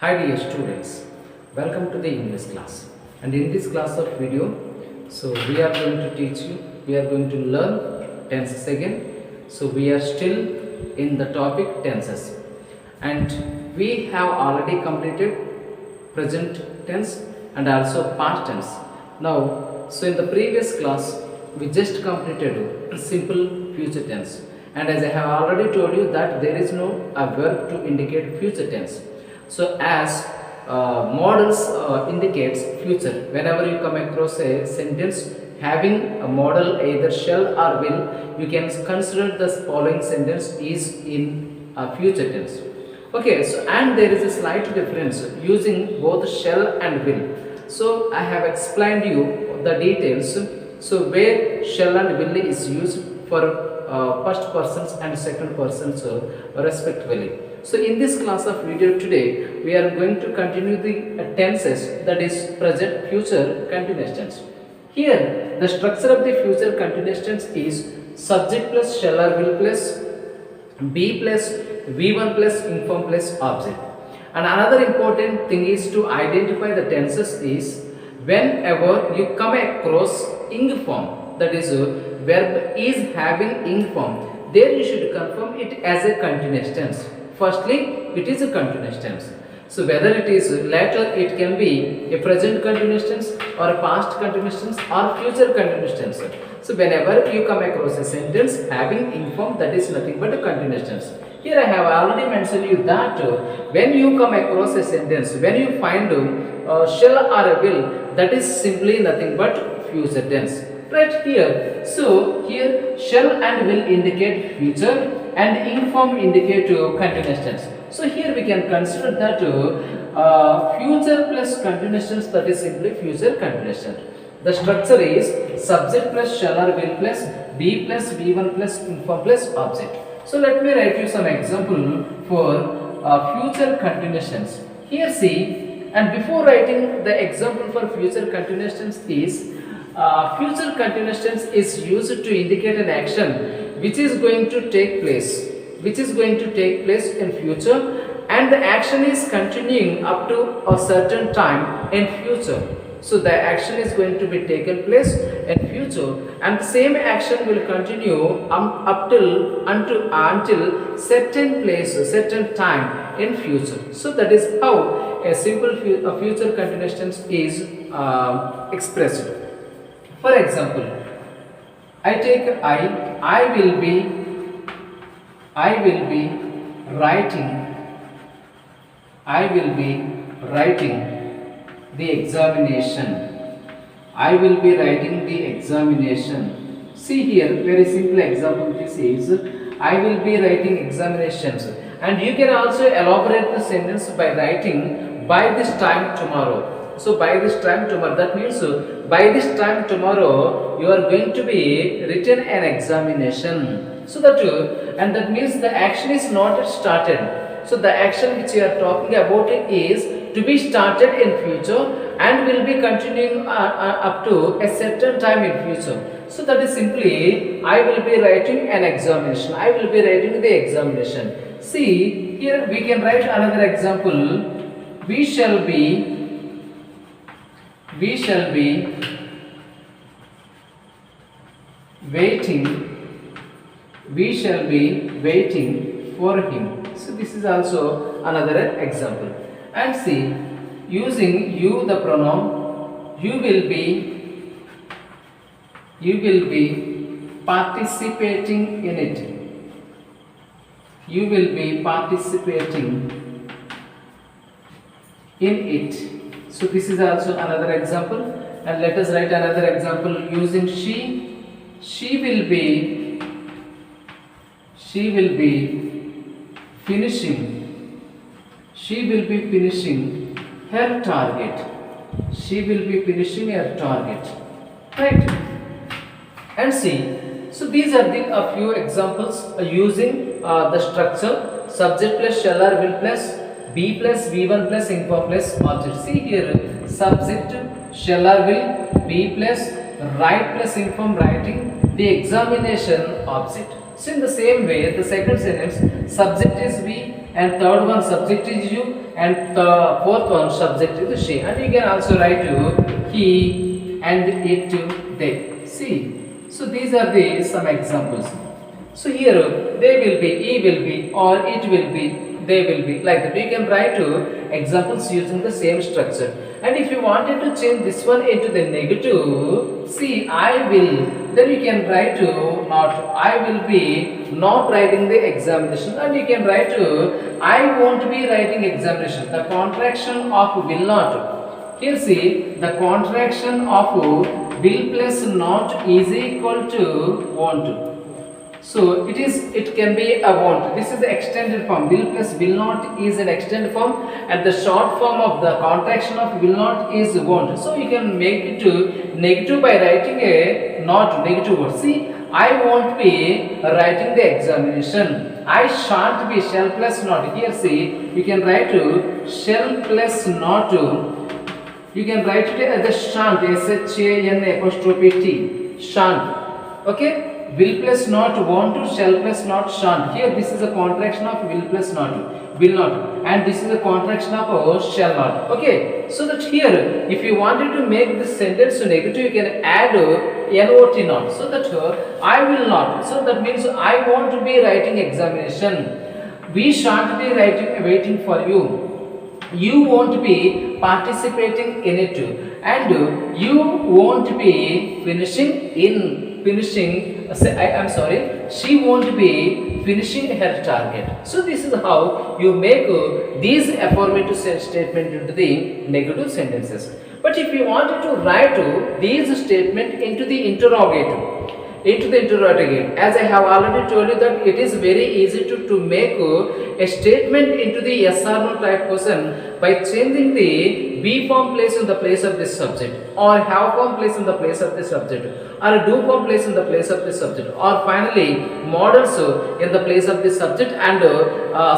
Hi dear students, welcome to the English class. And in this class of video, we are going to teach you, we are going to learn tenses again. So we are still in the topic tenses, and we have already completed present tense and also past tense. Now, so in the previous class, we just completed simple future tense, and as I have already told you that there is no a verb to indicate future tense. So as models indicates future. Whenever you come across a sentence having a model either shall or will, you can consider the following sentence is in future tense. Okay, so and there is a slight difference using both shall and will. So I have explained you the details. So where shall and will is used for first persons and second persons respectively. So in this class of video today, we are going to continue the tenses, that is present, future, continuous tense. Here, the structure of the future continuous tense is subject plus shall or will plus be plus V1 plus inform plus object. And another important thing is to identify the tenses is whenever you come across ing form, that is verb is having ing form, there you should confirm it as a continuous tense. Firstly, it is a continuous tense. So whether it is later, it can be a present continuous tense or a past continuous tense or future continuous tense. So whenever you come across a sentence having ing form, that is nothing but a continuous tense. Here I have already mentioned you that when you come across a sentence, when you find shall or a will, that is simply nothing but future tense. Right here. So here shall and will indicate future and ing form indicate continuous tense. So here we can consider that future plus continuous tense, that is simply future continuous tense. The structure is subject plus shall or will plus be plus V1 plus inform plus object. So let me write you some example for future continuous tense. Here see, and before writing the example for future continuous tense is future continuous tense is used to indicate an action which is going to take place, in future, and the action is continuing up to a certain time in future. So the action is going to be taken place in future, and the same action will continue until certain place, certain time in future. So that is how a simple future continuous tense is expressed. For example, I take I will be writing the examination. I will be writing the examination. See here, very simple example this is, I will be writing examinations. And you can also elaborate the sentence by writing by this time tomorrow. So by this time tomorrow, that means by this time tomorrow you are going to be written an examination. So that and that means the action is not started. So the action which you are talking about is to be started in future and will be continuing up to a certain time in future. So that is simply I will be writing an examination. I will be writing the examination. See here we can write another example. We shall be waiting for him. So this is also another example. And see, using you the pronoun, you will be participating in it. You will be participating in it. So this is also another example, and let us write another example using she. She will be finishing her target. She will be finishing her target. Right? And see, so these are the a few examples using the structure subject plus shall or will plus be plus V1 plus inform plus object. See here, subject shall or will, be plus write plus inform writing the examination object. So in the same way, the second sentence, subject is be and third one subject is you, and the fourth one subject is she. And you can also write he and it, they. See, so these are the some examples. So here they will be, he will be, or it will be, they will be, like that. You can write examples using the same structure. And if you wanted to change this one into the negative, see, I will, then you can write not, I will be not writing the examination, and you can write I won't be writing examination. The contraction of will not. Here see, the contraction of will plus not is equal to won't. So it can be a won't. This is the extended form. Will plus will not is an extended form, and the short form of the contraction of will not is won't. So you can make it to negative by writing a not negative word. See, I won't be writing the examination. I shan't be, shall plus not. Here see, you can write to shall plus not. You can write it as the shan't, S-H-A-N apostrophe T, shan't. Okay. Will plus not, want to, shall plus not, shan't. Here this is a contraction of will plus not, will not, and this is a contraction of shall not. Okay, so that here if you wanted to make this sentence negative, you can add not, so that I will not. So that means I won't be writing examination. We shan't be waiting for you. You won't be participating in it, and you won't be she won't be finishing her target. So this is how you make these affirmative statement into the negative sentences. But if you wanted to write these statement into the interrogative, as I have already told you that it is very easy to make a statement into the yes or no type question by changing the be form place in the place of this subject, or have form place in the place of the subject, or do form place in the place of the subject, or finally models in the place of the subject, and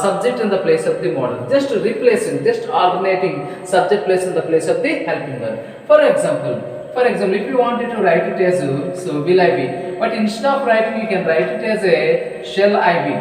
subject in the place of the model. Just replacing, just alternating subject place in the place of the helping verb. For example, if you wanted to write it as so will I be, but instead of writing you can write it as a shall I be.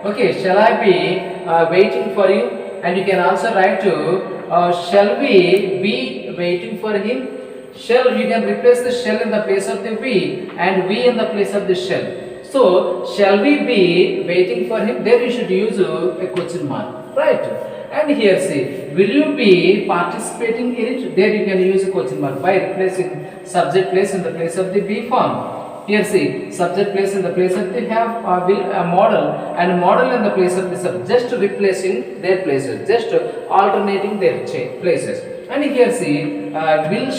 Okay, shall I be waiting for you, and you can also write to shall we be waiting for him. Shall, you can replace the shall in the place of the we, and we in the place of the shall. So shall we be waiting for him? There you should use a question mark, right? And here see, will you be participating in it? There you can use a question mark by replacing subject place in the place of the be form. Here see, subject place in the place of the have will model, and model in the place of the subject. Just replacing their places, just alternating their places. And here see, will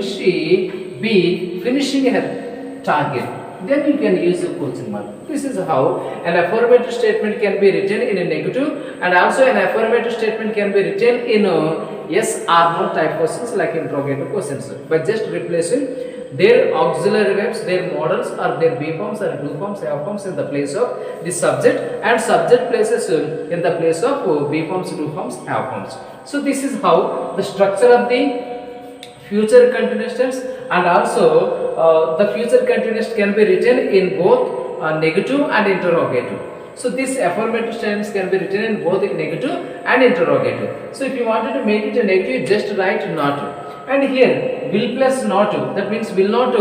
she be finishing her target? Then you can use a question mark. This is how an affirmative statement can be written in a negative, and also an affirmative statement can be written in a yes or no type questions like interrogative questions, by just replacing their auxiliary verbs, their models, or their be forms or do forms, have forms in the place of the subject, and subject places in the place of be forms, do forms, have forms. So this is how the structure of the future continuous tense, and also the future continuous can be written in both negative and interrogative. So this affirmative tense can be written in both negative and interrogative. So if you wanted to make it a negative, just write not. And here will plus not, that means will not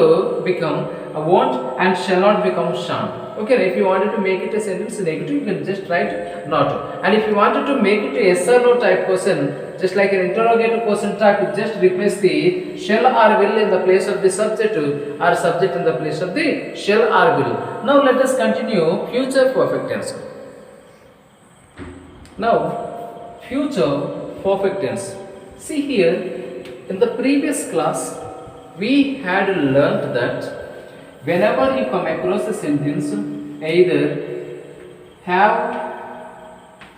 become a won't, and shall not become shan't. Okay, if you wanted to make it a sentence negative, you can just write not. And if you wanted to make it a yes or no type question, just like an interrogative question type, you just replace the shall or will in the place of the subject, or subject in the place of the shall or will. Now let us continue future perfect tense. Now future perfect tense. See here, in the previous class we had learnt that whenever you come across a sentence, either have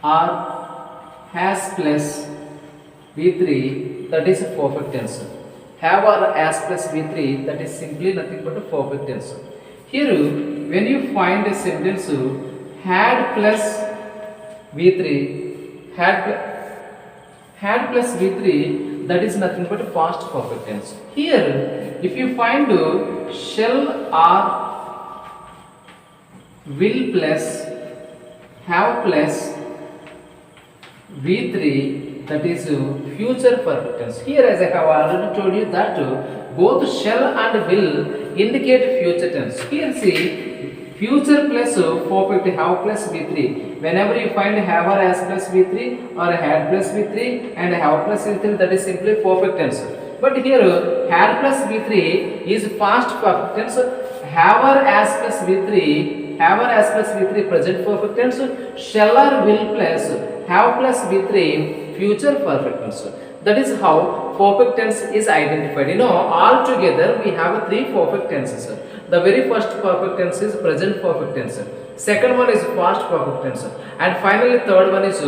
or has plus V3, that is a perfect tense. Have or has plus V3, that is simply nothing but a perfect tense. Here, when you find a sentence had plus V3, had plus V3, that is nothing but a past perfect tense. Here, if you find shall or will plus have plus V3, that is future perfect tense. Here, as I have already told you that both shall and will indicate future tense. Here see, future plus perfect have plus V3. Whenever you find have or has plus V3 or had plus V3 and have plus V3, that is simply perfect tense. But here had plus V3 is past perfect tense. Have or as plus V3, have or as plus V3 present perfect tense. Shall or will plus have plus V3 future perfect tense. That is how perfect tense is identified. All together we have three perfect tenses. The very first perfect tense is present perfect tense. Second one is past perfect tense. And finally third one is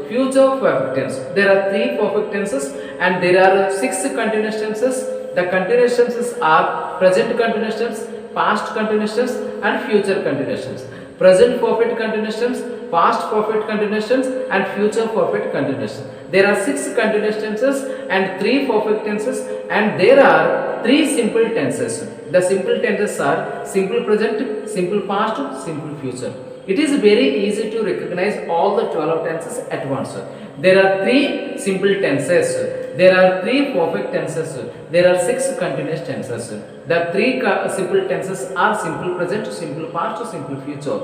future perfect tense. There are three perfect tenses and there are 6 continuous tenses. The continuous tenses are present continuous tense, past continuous tense and future continuous tense. Present perfect continuous tense, past perfect continuous tense and future perfect continuous tense. There are 6 continuous tenses and 3 perfect tenses and there are 3 simple tenses. The simple tenses are simple present, simple past, simple future. It is very easy to recognize all the 12 tenses at once. There are 3 simple tenses. There are 3 perfect tenses. There are 6 continuous tenses. The 3 simple tenses are simple present, simple past, simple future.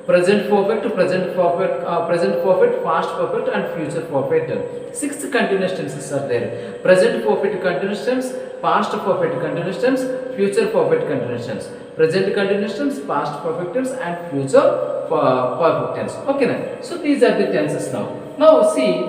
Present perfect, present perfect, past perfect and future perfect. 6 continuous tenses are there. Present perfect continuous tense, past perfect continuous tense, future perfect continuous tense. Present continuous tense, past perfect tense and future perfect tense. Okay now. So these are the tenses now. Now see,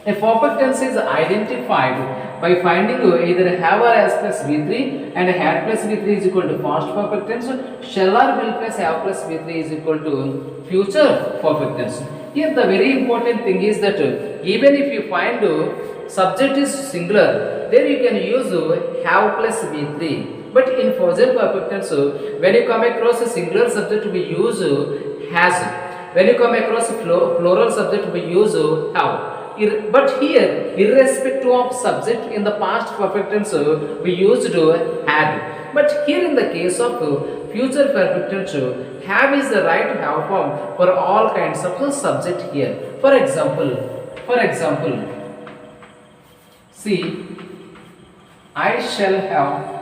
a perfect tense is identified by finding either have or has plus V3 and had plus V3 is equal to past perfect tense. Shall or will plus have plus V3 is equal to future perfect tense. Here the very important thing is that even if you find subject is singular, then you can use have plus V3. But in present perfect tense, when you come across a singular subject, we use has. When you come across a plural subject, we use have. But here, irrespective of subject in the past perfect tense, we used had. But here in the case of future perfect tense, have is the right have form for all kinds of subject here. For example, see, I shall have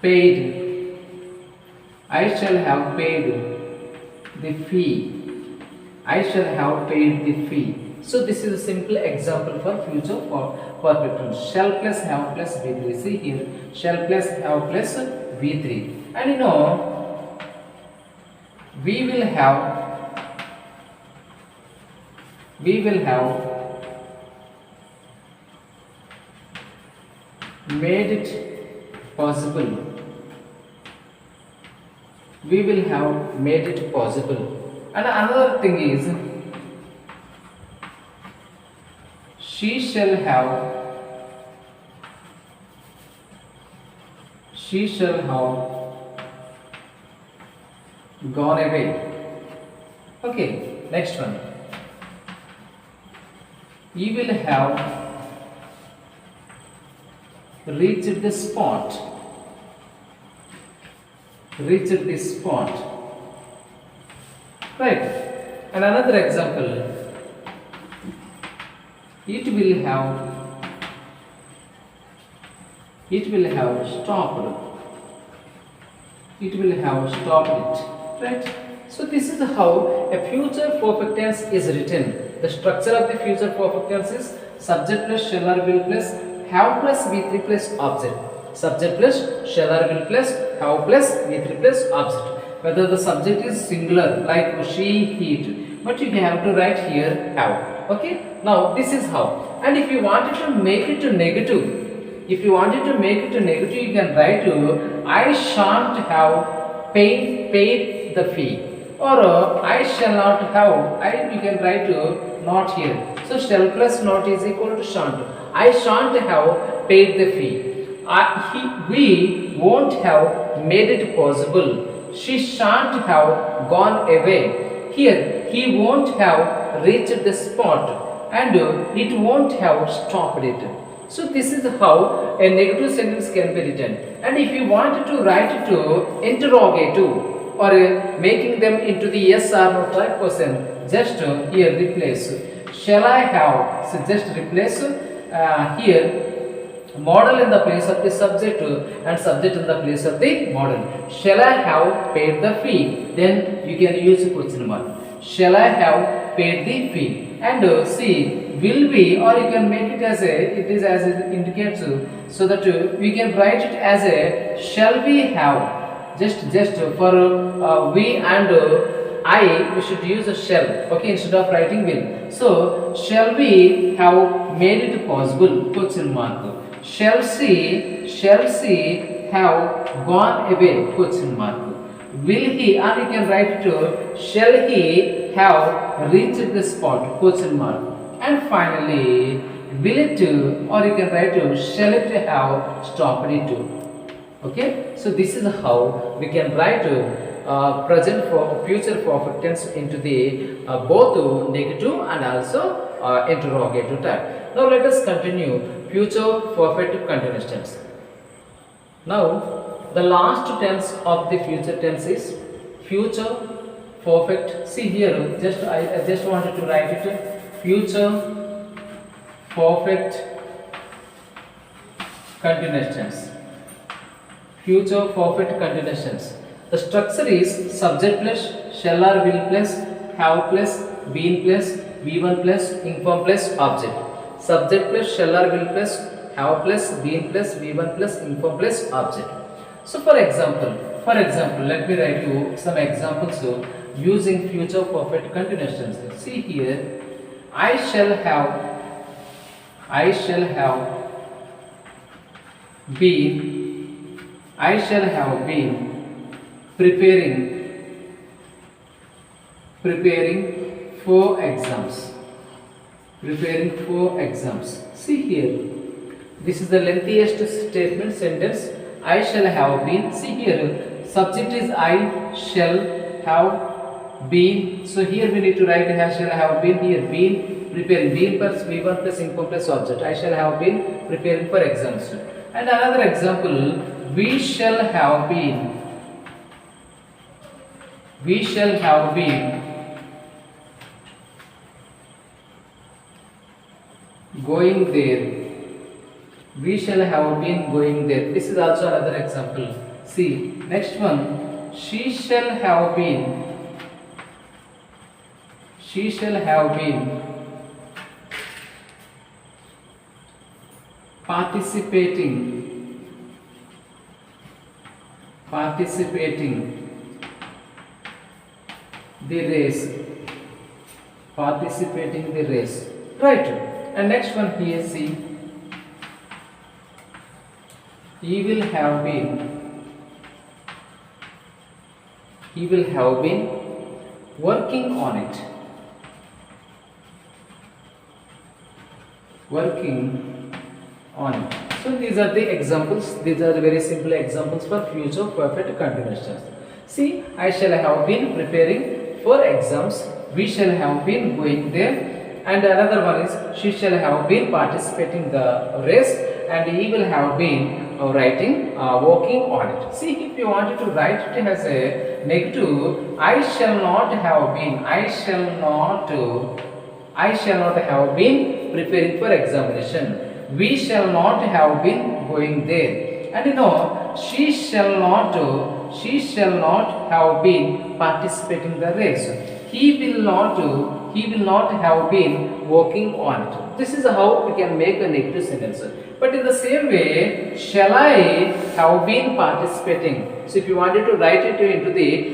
paid the fee. I shall have paid the fee. So this is a simple example for future perfect tense. Shall plus have plus V3. See here, shall plus have plus V3. And we will have made it possible. We will have made it possible. And another thing is, she shall have gone away. Okay, next one. You will have reached the spot. Right. And another example. It will have stopped. It will have stopped it. Right. So this is how a future perfect tense is written. The structure of the future perfect tense is subject plus shall or will plus have plus V3 plus object. Subject plus shall or will plus have plus V3 plus object. Whether the subject is singular like she, he, but you have to write here have. Okay. Now this is how. And if you wanted to make it to negative, you can write I shan't have paid the fee. Or I shall not have. You can write not here. So shall plus not is equal to shan't. I shan't have paid the fee. We won't have made it possible. She shan't have gone away. Here, he won't have reached the spot and it won't have stopped it. So this is how a negative sentence can be written. And if you want to write it to interrogative, or making them into the yes or no type question, just here replace shall I have. So just replace here model in the place of the subject and subject in the place of the model. Shall I have paid the fee? Then you can use question mark. Shall I have paid the fee? And see, will be, or you can make it as a, it is as it indicates, so that we can write it as a shall we have. Just for we and I, we should use a shall, okay, instead of writing will. So shall we have made it possible? Question mark. Shall she have gone away? Question mark. Will he, and you can write it shall he have reached the spot? Question mark. And finally, will it, or you can write shall it have stopped it? Okay, so this is how we can write present for future perfect tense into the both negative and also interrogative type. Now let us continue future perfect continuous tense. Now the last tense of the future tense is future perfect. See here, I just wanted to write it future perfect continuous tense. Future perfect continuous tense. The structure is subject plus shall or will plus have plus been plus V1 plus inform plus object. Subject plus shall or will plus have plus been plus V1 plus inform plus object. So for example, let me write you some examples using future perfect continuous tense. See here, I shall have been preparing for exams. See here, this is the lengthiest statement sentence. I shall have been. See here, subject is I shall have been. So here we need to write I shall have been. Here been preparing, been plus V1 plus inform plus object. I shall have been preparing for exams. And another example, we shall have been going there. We shall have been going there. This is also another example. See, next one, she shall have been participating the race. Right. And next one here, see, he will have been working on it. So these are the examples. These are the very simple examples for future perfect continuous tense. See, I shall have been preparing for exams. We shall have been going there. And another one is she shall have been participating the race, and he will have been working on it. See, if you wanted to write it as a negative, I shall not have been preparing for examination. We shall not have been going there. And you know, she shall not have been participating the race. He will not have been working on it. This is how we can make a negative sentence. But in the same way, shall I have been participating? So if you wanted to write it into the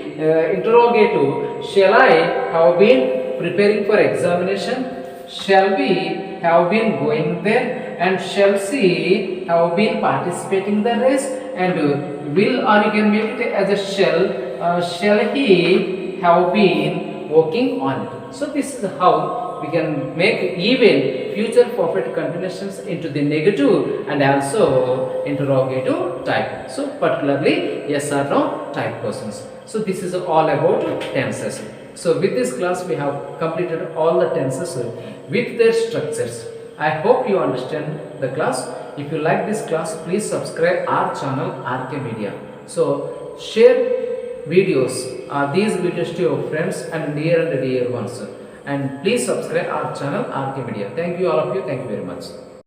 interrogative, shall I have been preparing for examination? Shall we have been going there? And shall she have been participating the race? And will, or you can make it as a shall he have been working on it. So this is how we can make even future perfect continuations into the negative and also interrogative type. So particularly yes or no type questions. So this is all about tenses. So with this class we have completed all the tenses with their structures. I hope you understand the class. If you like this class, please subscribe our channel RK Media. So share videos, these videos to your friends and near and dear ones. And please subscribe our channel RK Media. Thank you all of you. Thank you very much.